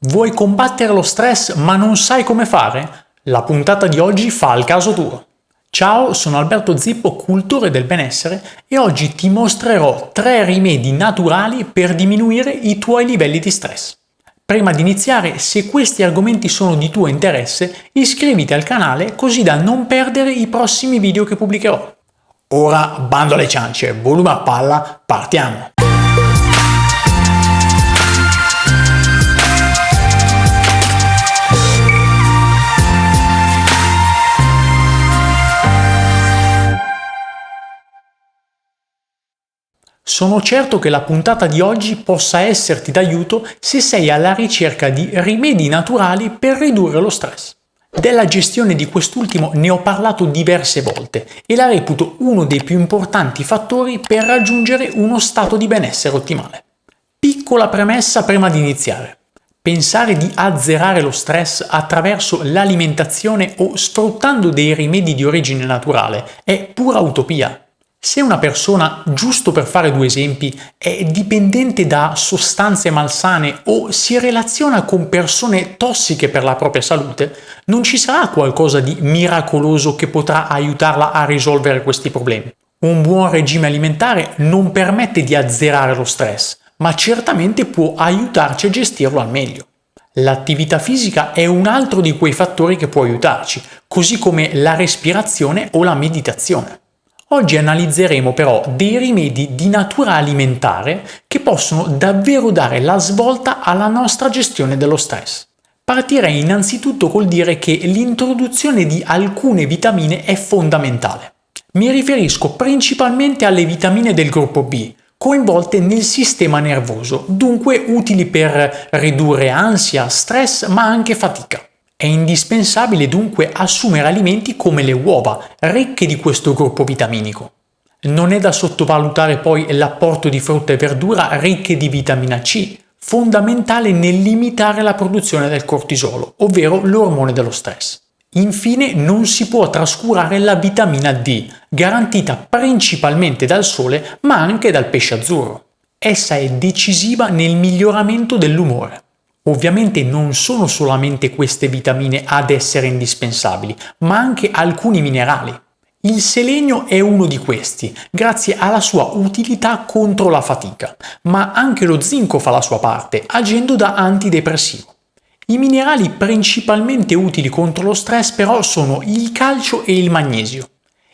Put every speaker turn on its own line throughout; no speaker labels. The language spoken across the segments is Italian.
Vuoi combattere lo stress ma non sai come fare? La puntata di oggi fa il caso tuo. Ciao, sono Alberto Zippo, cultore del benessere, e oggi ti mostrerò 3 rimedi naturali per diminuire i tuoi livelli di stress. Prima di iniziare, se questi argomenti sono di tuo interesse, iscriviti al canale così da non perdere i prossimi video che pubblicherò. Ora bando alle ciance, volume a palla, partiamo! Sono certo che la puntata di oggi possa esserti d'aiuto se sei alla ricerca di rimedi naturali per ridurre lo stress. Della gestione di quest'ultimo ne ho parlato diverse volte e la reputo uno dei più importanti fattori per raggiungere uno stato di benessere ottimale. Piccola premessa prima di iniziare. Pensare di azzerare lo stress attraverso l'alimentazione o sfruttando dei rimedi di origine naturale è pura utopia. Se una persona, giusto per fare 2 esempi, è dipendente da sostanze malsane o si relaziona con persone tossiche per la propria salute, non ci sarà qualcosa di miracoloso che potrà aiutarla a risolvere questi problemi. Un buon regime alimentare non permette di azzerare lo stress, ma certamente può aiutarci a gestirlo al meglio. L'attività fisica è un altro di quei fattori che può aiutarci, così come la respirazione o la meditazione. Oggi analizzeremo però dei rimedi di natura alimentare che possono davvero dare la svolta alla nostra gestione dello stress. Partirei innanzitutto col dire che l'introduzione di alcune vitamine è fondamentale. Mi riferisco principalmente alle vitamine del gruppo B, coinvolte nel sistema nervoso, dunque utili per ridurre ansia, stress ma anche fatica. È indispensabile dunque assumere alimenti come le uova, ricche di questo gruppo vitaminico. Non è da sottovalutare poi l'apporto di frutta e verdura ricche di vitamina C, fondamentale nel limitare la produzione del cortisolo, ovvero l'ormone dello stress. Infine non si può trascurare la vitamina D, garantita principalmente dal sole ma anche dal pesce azzurro. Essa è decisiva nel miglioramento dell'umore. Ovviamente non sono solamente queste vitamine ad essere indispensabili, ma anche alcuni minerali. Il selenio è uno di questi, grazie alla sua utilità contro la fatica, ma anche lo zinco fa la sua parte, agendo da antidepressivo. I minerali principalmente utili contro lo stress però sono il calcio e il magnesio.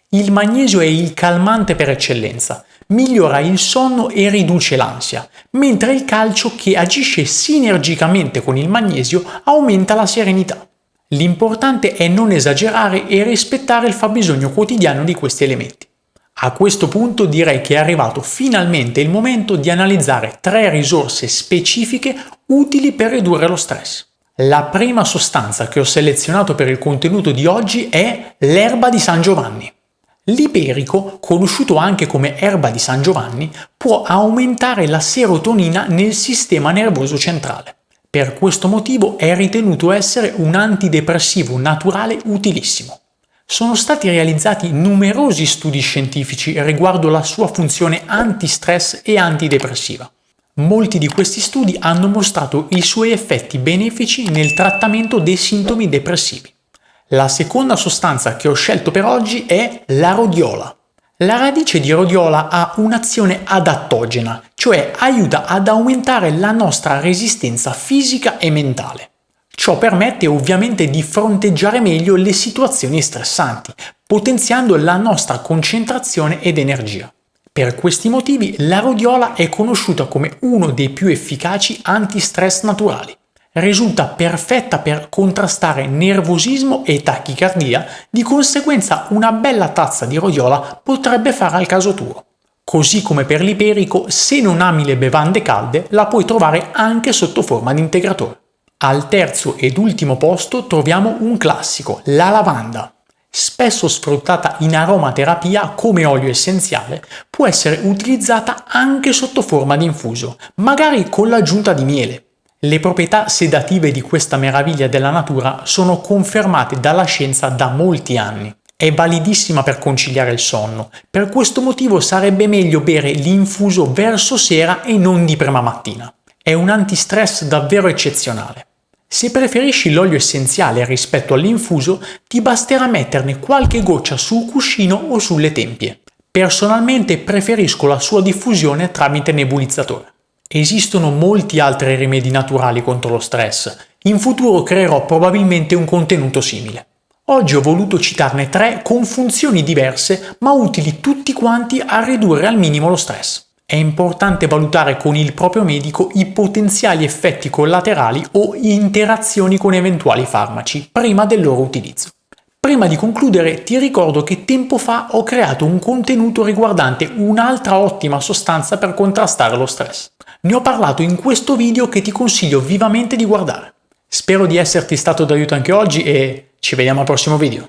Il magnesio è il calmante per eccellenza, migliora il sonno e riduce l'ansia, mentre il calcio, che agisce sinergicamente con il magnesio, aumenta la serenità. L'importante è non esagerare e rispettare il fabbisogno quotidiano di questi elementi. A questo punto direi che è arrivato finalmente il momento di analizzare 3 risorse specifiche utili per ridurre lo stress. La prima sostanza che ho selezionato per il contenuto di oggi è l'erba di San Giovanni. L'iperico, conosciuto anche come erba di San Giovanni, può aumentare la serotonina nel sistema nervoso centrale. Per questo motivo è ritenuto essere un antidepressivo naturale utilissimo. Sono stati realizzati numerosi studi scientifici riguardo la sua funzione antistress e antidepressiva. Molti di questi studi hanno mostrato i suoi effetti benefici nel trattamento dei sintomi depressivi. La seconda sostanza che ho scelto per oggi è la rodiola. La radice di rodiola ha un'azione adattogena, cioè aiuta ad aumentare la nostra resistenza fisica e mentale. Ciò permette ovviamente di fronteggiare meglio le situazioni stressanti, potenziando la nostra concentrazione ed energia. Per questi motivi la rodiola è conosciuta come uno dei più efficaci antistress naturali. Risulta perfetta per contrastare nervosismo e tachicardia, di conseguenza una bella tazza di rodiola potrebbe fare al caso tuo. Così come per l'iperico, se non ami le bevande calde, la puoi trovare anche sotto forma di integratore. Al terzo ed ultimo posto troviamo un classico, la lavanda. Spesso sfruttata in aromaterapia come olio essenziale, può essere utilizzata anche sotto forma di infuso, magari con l'aggiunta di miele. Le proprietà sedative di questa meraviglia della natura sono confermate dalla scienza da molti anni. È validissima per conciliare il sonno, per questo motivo sarebbe meglio bere l'infuso verso sera e non di prima mattina. È un antistress davvero eccezionale. Se preferisci l'olio essenziale rispetto all'infuso, ti basterà metterne qualche goccia sul cuscino o sulle tempie. Personalmente preferisco la sua diffusione tramite nebulizzatore. Esistono molti altri rimedi naturali contro lo stress. In futuro creerò probabilmente un contenuto simile. Oggi ho voluto citarne 3 con funzioni diverse ma utili tutti quanti a ridurre al minimo lo stress. È importante valutare con il proprio medico i potenziali effetti collaterali o interazioni con eventuali farmaci prima del loro utilizzo. Prima di concludere ti ricordo che tempo fa ho creato un contenuto riguardante un'altra ottima sostanza per contrastare lo stress. Ne ho parlato in questo video che ti consiglio vivamente di guardare. Spero di esserti stato d'aiuto anche oggi e ci vediamo al prossimo video.